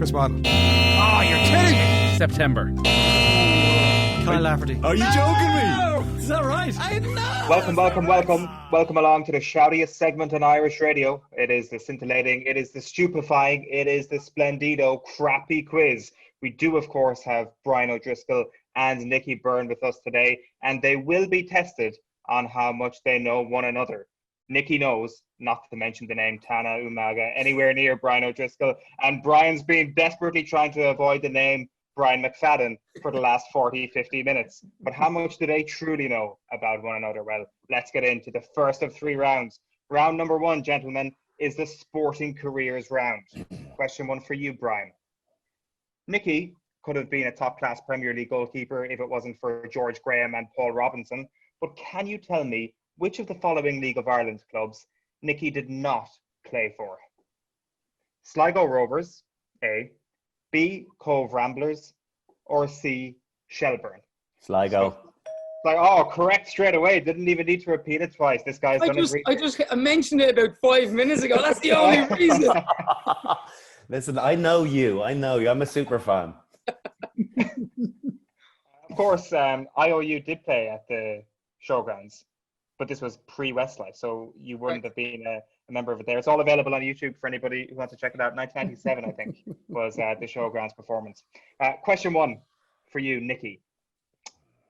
Chris Waddle. Oh, you're kidding me. September. Kyle Lafferty. Are you joking me? Is that right? I know. Welcome along to the shoutiest segment on Irish radio. It is the scintillating, it is the stupefying, it is the splendido crappy quiz. We do, of course, have Brian O'Driscoll and Nicky Byrne with us today, and they will be tested on how much they know one another. Nicky knows not to mention the name Tana Umaga anywhere near Brian O'Driscoll, and Brian's been desperately trying to avoid the name Brian McFadden for the last 40-50 minutes. But how much do they truly know about one another? Well, let's get into the first of 3 rounds. Round number 1, gentlemen, is the sporting careers round. Question 1 for you, Brian. Nicky could have been a top-class Premier League goalkeeper if it wasn't for George Graham and Paul Robinson. But can you tell me which of the following League of Ireland clubs Nicky did not play for? Sligo Rovers, A. B. Cove Ramblers, or C. Shelburne? Sligo. Correct straight away. Didn't even need to repeat it twice. This guy's done it. I mentioned it about 5 minutes ago. That's the only reason. Listen, I know you. I'm a super fan. Of course, IOU did play at the Showgrounds, but this was pre-Westlife, so you wouldn't have been a member of it there. It's all available on YouTube for anybody who wants to check it out. 1997, I think, was the Showgrounds performance. Question 1 for you, Nicky.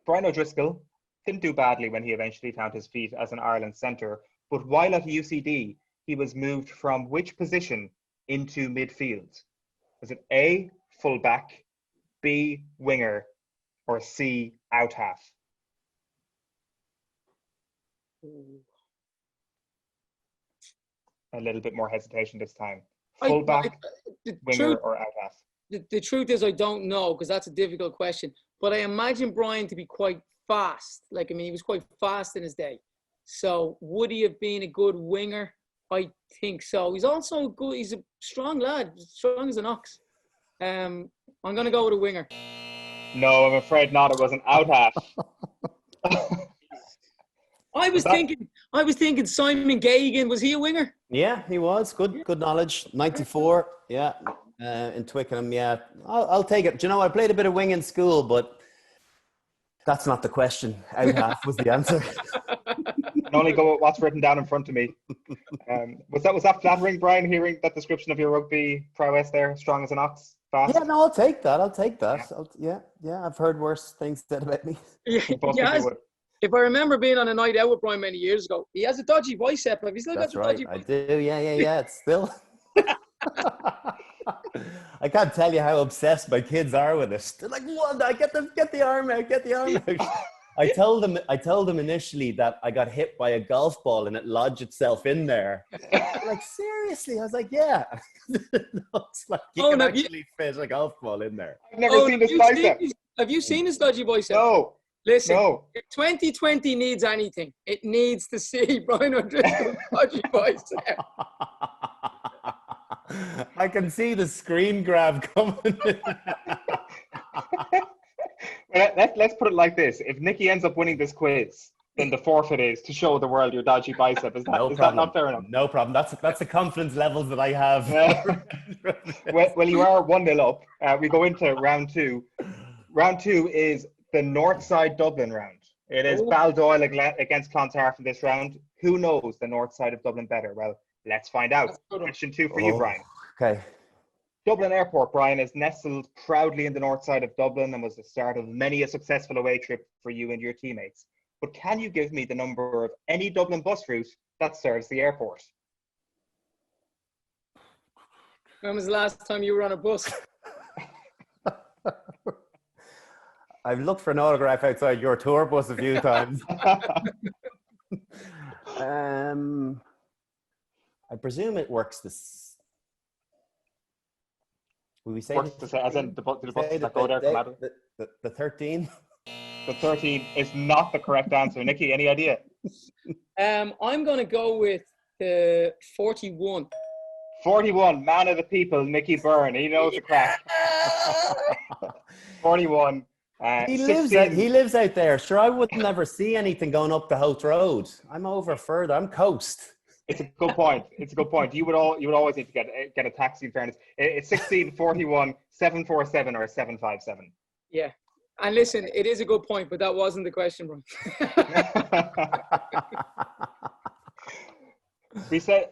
Brian O'Driscoll didn't do badly when he eventually found his feet as an Ireland centre, but while at UCD, he was moved from which position into midfield? Was it A, fullback, B, winger, or C, out half? A little bit more hesitation this time. Fullback, winger, or out half? The truth is I don't know, because that's a difficult question. But I imagine Brian to be quite fast. He was quite fast in his day. So would he have been a good winger? I think so. He's also good. He's a strong lad, strong as an ox. I'm going to go with a winger. No, I'm afraid not. It was an out half. I was thinking Simon Gagan. Was he a winger? Yeah, he was. Good knowledge. 94. Yeah. In Twickenham. Yeah. I'll take it. Do you know, I played a bit of wing in school, but that's not the question. Out half was the answer. I can only go with what's written down in front of me. Was that flattering, Brian, hearing that description of your rugby prowess there? Strong as an ox, fast? Yeah, no, I'll take that. Yeah. I've heard worse things said about me. If I remember being on a night out with Brian many years ago, he has a dodgy bicep. Have you still got the dodgy bicep? I do. Yeah. It's still. I can't tell you how obsessed my kids are with it. They're like, "What? I get the arm out. I told them initially that I got hit by a golf ball and it lodged itself in there. They're like, seriously? I was like, yeah. No, it's like you can actually fit a golf ball in there. I've never seen this bicep. Have you seen his dodgy bicep? No. Listen, no. If 2020 needs anything, it needs to see Brian O'Driscoll's dodgy bicep. I can see the screen grab coming. Let's put it like this. If Nicky ends up winning this quiz, then the forfeit is to show the world your dodgy bicep. Is that not fair enough? No problem. That's the confidence levels that I have. Well, you are 1-0 up. We go into round 2. Round 2 is the Northside Dublin round. It is Baldoyle against Clontarf in this round. Who knows the north side of Dublin better? Well, let's find out. Question 2 for you, Brian. Okay. Dublin Airport, Brian, is nestled proudly in the north side of Dublin and was the start of many a successful away trip for you and your teammates. But can you give me the number of any Dublin bus route that serves the airport? When was the last time you were on a bus? I've looked for an autograph outside your tour bus a few times. I presume it works this. Will we say as in the buses that go there come out of the 13? The 13 is not the correct answer. Nicky, any idea? I'm going to go with the 41. 41, man of the people, Nicky Byrne. He knows the crack. 41. He lives out there. Sure, I would never see anything going up the Holt Road. I'm over further. I'm coast. It's a good point. It's a good point. You would always need to get a taxi. In fairness, it's 16, 41, 747, or 757. Yeah. And listen, it is a good point, but that wasn't the question, bro.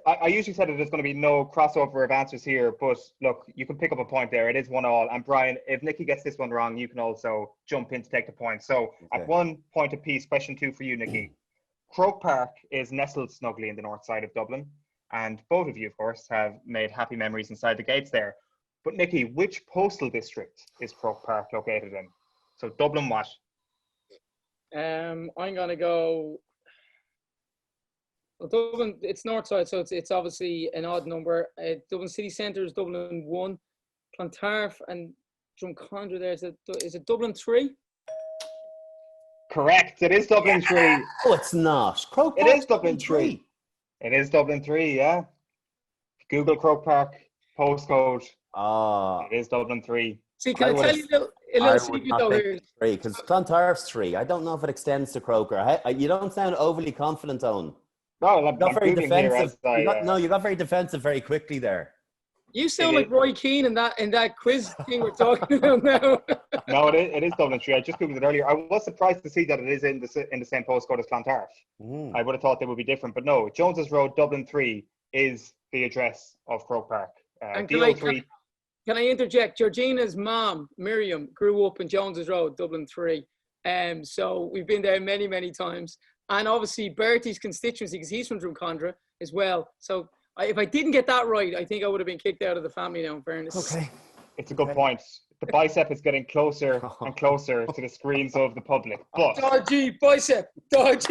I usually said that there's going to be no crossover of answers here, but look, you can pick up a point there. It is 1-1. And Brian, if Nicky gets this one wrong, you can also jump in to take the point. So at 1 point apiece, question 2 for you, Nicky. Croke Park is nestled snugly in the north side of Dublin, and both of you, of course, have made happy memories inside the gates there. But Nicky, which postal district is Croke Park located in? So Dublin what? I'm gonna go. Well, Dublin, it's north side, so it's obviously an odd number. Dublin city centre is Dublin 1. Clontarf and Drumcondra there is it Dublin 3? Correct. It is Dublin 3. Oh, it's not. Croke It Park is Dublin 3. It is Dublin 3, yeah. Google Croke Park postcode. It is Dublin 3. See, can I tell you a little secret though here? 3, because Clontarf's 3. I don't know if it extends to Croker. You don't sound overly confident, Owen. No, I'm very defensive. Here you got very defensive very quickly there. You sound like Roy Keane in that quiz thing we're talking about now. No, it is Dublin 3. I just googled it earlier. I was surprised to see that it is in the same postcode as Clontarf. I would have thought they would be different, but no. Jones's Road, Dublin 3 is the address of Croke Park. DO3. Can I interject? Georgina's mom, Miriam, grew up in Jones's Road, Dublin 3. So we've been there many, many times. And obviously Bertie's constituency, because he's from Drumcondra as well. So if I didn't get that right, I think I would have been kicked out of the family now, in fairness. Okay. It's a good point. The bicep is getting closer and closer to the screens of the public. But dodgy bicep. But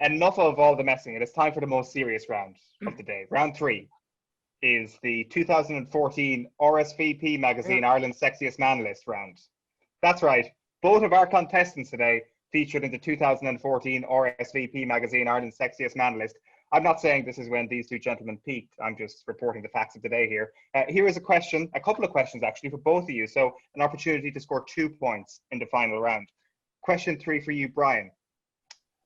enough of all the messing. It is time for the most serious round of the day. Round 3 is the 2014 RSVP magazine Ireland's Sexiest Man list round. That's right. Both of our contestants today featured in the 2014 RSVP magazine Ireland's Sexiest Man list. I'm not saying this is when these two gentlemen peaked. I'm just reporting the facts of the day here. Here is a couple of questions actually for both of you. So an opportunity to score 2 points in the final round. Question 3 for you, Brian.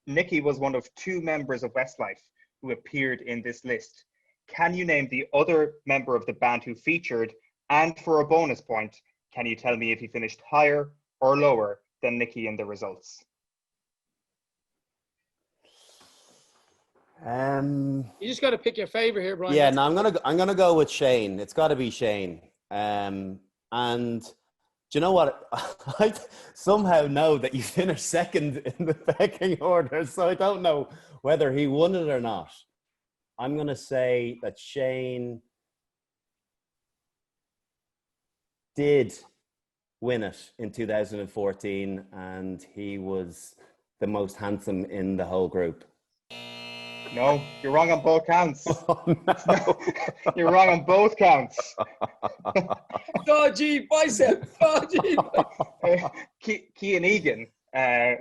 Nicky was one of 2 members of Westlife who appeared in this list. Can you name the other member of the band who featured? And for a bonus point, can you tell me if he finished higher or lower than Nicky in the results? You just got to pick your favorite here, Brian. Yeah, no, I'm gonna go with Shane. It's got to be Shane. And do you know what? I somehow know that you finished second in the pecking order, so I don't know whether he won it or not. I'm gonna say that Shane did win it in 2014, and he was the most handsome in the whole group. No, you're wrong on both counts. Oh, no. You're wrong on both counts. Dodgy bicep. Cian Egan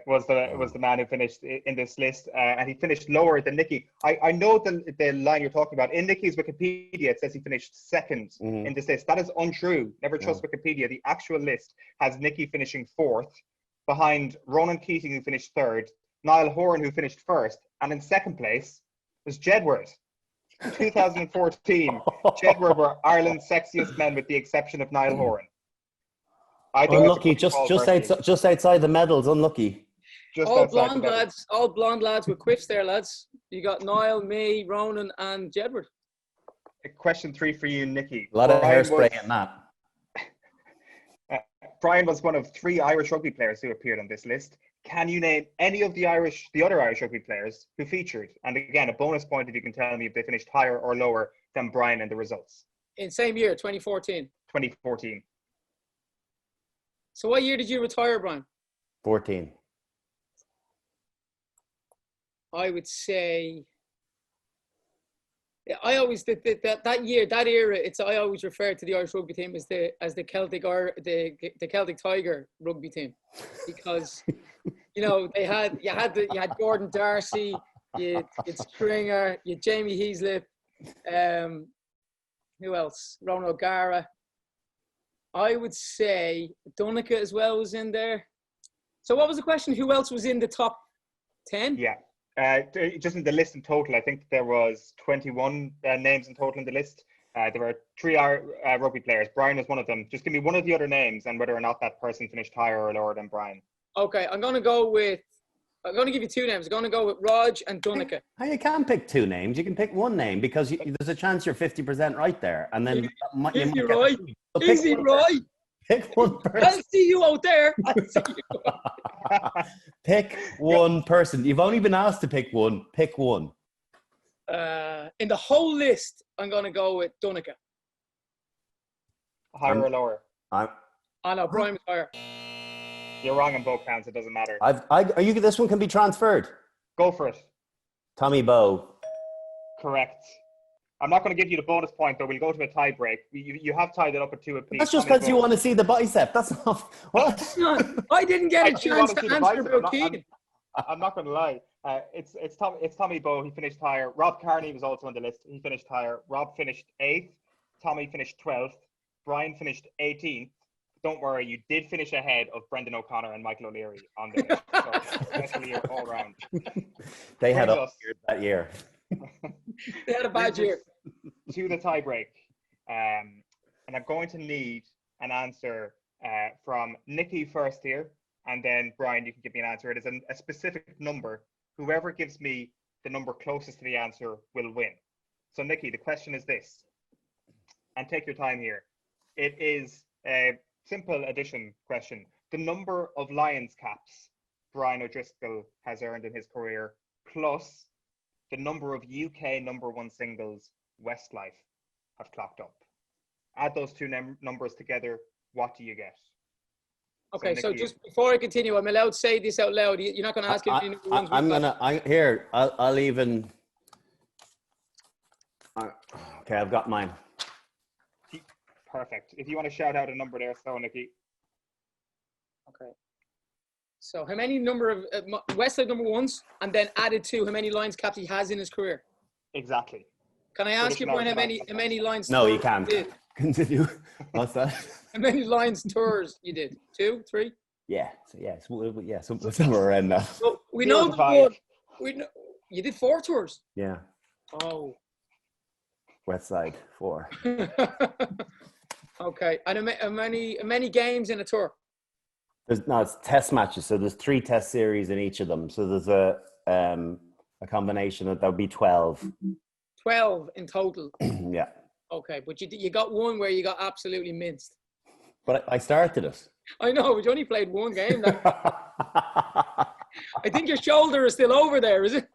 was the man who finished in this list, and he finished lower than Nicky. I know the line you're talking about. In Nicky's Wikipedia, it says he finished second in this list. That is untrue. Never trust Wikipedia. The actual list has Nicky finishing 4th, behind Ronan Keating, who finished 3rd, Niall Horan, who finished 1st, and in 2nd place was Jedward. 2014, Jedward were Ireland's sexiest men, with the exception of Niall Horan. Unlucky, just outside the medals. Unlucky. All blonde lads with quiffs there, lads. You got Niall, me, Ronan, and Jedward. Question 3 for you, Nicky. A lot of hairspray in that. Brian was one of 3 Irish rugby players who appeared on this list. Can you name any of the other Irish rugby players who featured? And again, a bonus point if you can tell me if they finished higher or lower than Brian in the results. In same year, 2014. 2014. So what year did you retire, Brian? 14. I would say, I always that year, that era. I always refer to the Irish rugby team as the Celtic the Celtic Tiger rugby team, because you know you had Gordon Darcy, you had Stringer, you had Jamie Heaslip, who else? Ronan O'Gara. I would say Donica as well was in there. So what was the question? Who else was in the top 10? Yeah. Just in the list in total, I think there was 21 names in total in the list. There were 3 rugby players. Brian was one of them. Just give me one of the other names and whether or not that person finished higher or lower than Brian. Okay, I'm going to give you 2 names. I'm going to go with Rog and Dunica. You can't pick 2 names. You can pick 1 name because there's a chance you're 50% right there. And then Is he right? Is he right? Pick one person. I'll see you out there. I'll see you. Pick one person. You've only been asked to pick one. Pick one. In the whole list, I'm going to go with Dunica. Higher or lower? I know, Brian was higher. You're wrong on both counts. It doesn't matter. This one can be transferred. Go for it. Tommy Bowe. Correct. I'm not going to give you the bonus point, though. We'll go to a tie break. You have tied it up at 2 apiece. That's just because you want to see the bicep. That's not. What? I didn't get a chance to answer about Keegan. I'm not going to lie. It's Tommy Bowe. He finished higher. Rob Carney was also on the list. He finished higher. Rob finished 8th. Tommy finished 12th. Brian finished 18th. Don't worry, you did finish ahead of Brendan O'Connor and Michael O'Leary on the list. So especially all round. They had a that year. They had a bad year. To the tie break. And I'm going to need an answer from Nicky first here. And then, Brian, you can give me an answer. It is a specific number. Whoever gives me the number closest to the answer will win. So, Nicky, the question is this. And take your time here. It is a simple addition question. The number of Lions caps Brian O'Driscoll has earned in his career, plus the number of UK number 1 singles Westlife have clocked up. Add those 2 numbers together. What do you get? Okay, so just before I continue, I'm allowed to say this out loud. You're not going to ask if you know I'll even. Okay, I've got mine. Perfect. If you want to shout out a number there, so Nicky. Okay. So how many number of Westlife number 1s, and then added to how many Lions caps he has in his career? Exactly. Can I ask you, Brian, how many Lions? No, you can't. Continue. What's that? How many Lions tours you did? 2, 3? Yeah. Somewhere around that. So we know the one. We know you did 4 tours. Yeah. Oh. West Side 4. Okay. And how many games in a tour? It's test matches. So there's 3 test series in each of them. So there's a combination that would be 12. 12 in total. Yeah. Okay, but you got one where you got absolutely minced. But I started it. I know, but you only played 1 game. I think your shoulder is still over there, is it?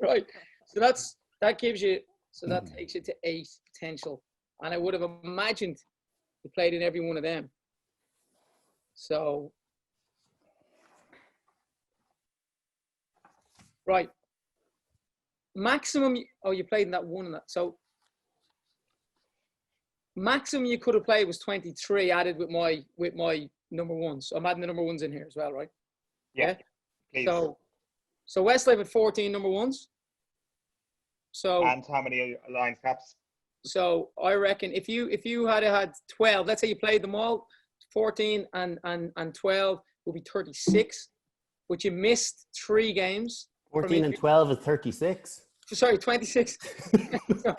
Right. So that gives you. So that takes you to 8 potential, and I would have imagined you played in every one of them. So, right. Maximum. Oh, you played in that one and that. So, maximum you could have played was 23 added with my number 1s. So I'm adding the number 1s in here as well, right? Yeah. Please. So Westlife had 14 number 1s. So and how many Lions caps? So I reckon if you had 12, let's say you played them all, 14 and 12 will be 36, but you missed 3 games. 14 and 12 is 36. Sorry, 26. I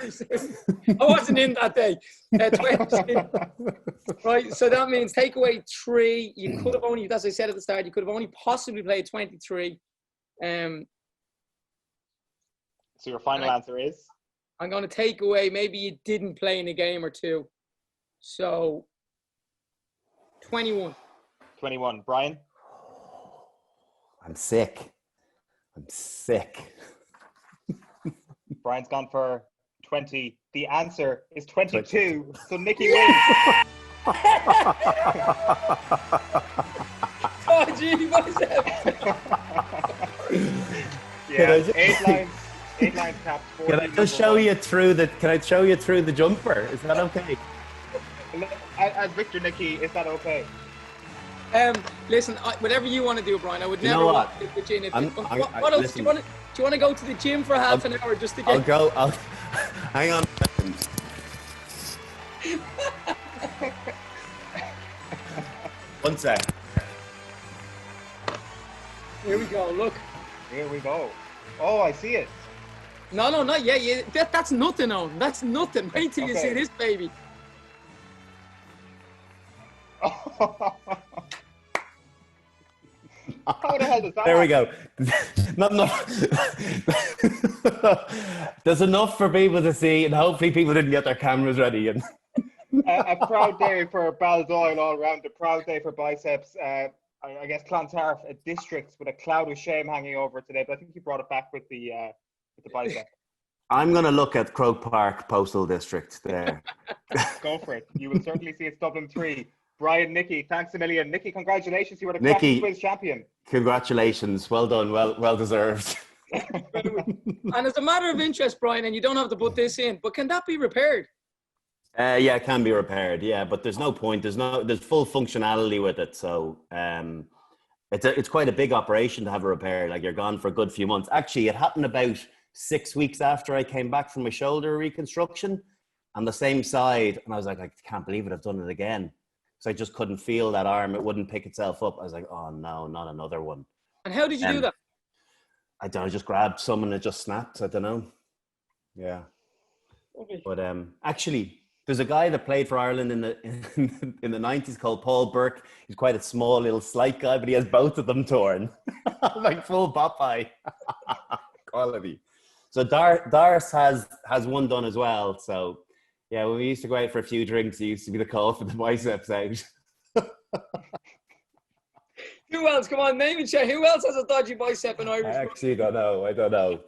wasn't in that day. 26. Right, so that means take away 3. You could have only, as I said at the start, you could have only possibly played 23. So your final answer is? I'm going to take away, maybe you didn't play in a game or 2. So 21. 21. Brian? I'm sick. Brian's gone for 20. The answer is 22. So Nicky wins. Oh, gee, what is that? Yeah, 8 lines capped. Can I just show you through the? Can I show you through the jumper? Is that okay? As Victor Nicky, is that okay? Listen, whatever you want to do, Brian. I would never want to put you in. What else do you want? Do you want to go to the gym for half an hour just to get? I'll hang on. One sec. Here we go. Look. Here we go. Oh, I see it. No, not yet. That's nothing, Owen. That's nothing. Wait till you see this baby. How the hell does that There we happen? go. Not enough. There's enough for people to see, and hopefully people didn't get their cameras ready. And A proud day for Baldoyle all around. A proud day for biceps. I guess Clontarf, a district with a cloud of shame hanging over it today. But I think you brought it back with the bicep. I'm going to look at Croke Park Postal District there. Go for it. You will certainly see it's Dublin 3. Brian, Nicky, thanks a million. Nicky, congratulations. You were the Nicky, Crappy Quiz champion. Congratulations. Well done. Well deserved. And as a matter of interest, Brian, and you don't have to put this in, but can that be repaired? Yeah, it can be repaired. Yeah, but there's no point. There's full functionality with it. So it's quite a big operation to have a repair. Like, you're gone for a good few months. Actually, it happened about 6 weeks after I came back from my shoulder reconstruction on the same side. And I was like, I can't believe it. I've done it again. So I just couldn't feel that arm. It wouldn't pick itself up. I was like, oh no, not another one. And how did you do that? I don't know, I just grabbed some and it just snapped. I don't know. Yeah. Okay. But actually, there's a guy that played for Ireland in the 90s called Paul Burke. He's quite a small little slight guy, but he has both of them torn. Like full Popeye quality. So Dars has one done as well. So yeah, when we used to go out for a few drinks, it used to be the call for the biceps out. Who else? Come on, name and share. Who else has a dodgy bicep in Irish? I actually don't know. I don't know.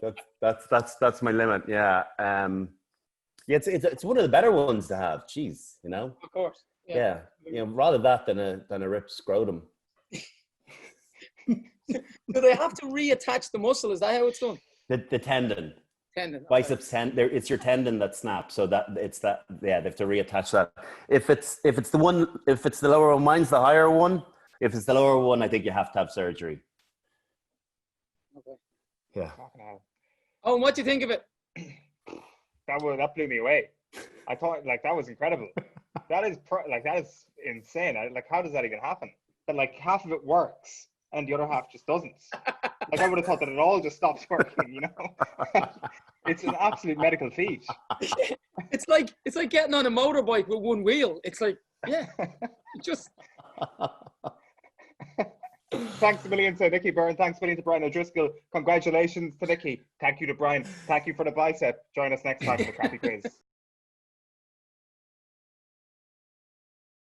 That's my limit. Yeah. Yeah, it's one of the better ones to have. Jeez, you know. Of course. Yeah. You know, rather that than a ripped scrotum. Do they have to reattach the muscle? Is that how it's done? The tendon. Tendon. Biceps tendon. It's your tendon that snaps. So they have to reattach that. If it's the lower one, mine's the higher one. If it's the lower one, I think you have to have surgery. Okay. Yeah. Oh, and what do you think of it? That blew me away. I thought, like, that was incredible. That is insane. How does that even happen? That, like, half of it works and the other half just doesn't. Like, I would have thought that it all just stops working, you know? It's an absolute medical feat. It's like getting on a motorbike with one wheel. It's like, yeah, just. Thanks a million to Nicky Byrne. Thanks a million to Brian O'Driscoll. Congratulations to Nicky. Thank you to Brian. Thank you for the bicep. Join us next time for the Crappy Quiz.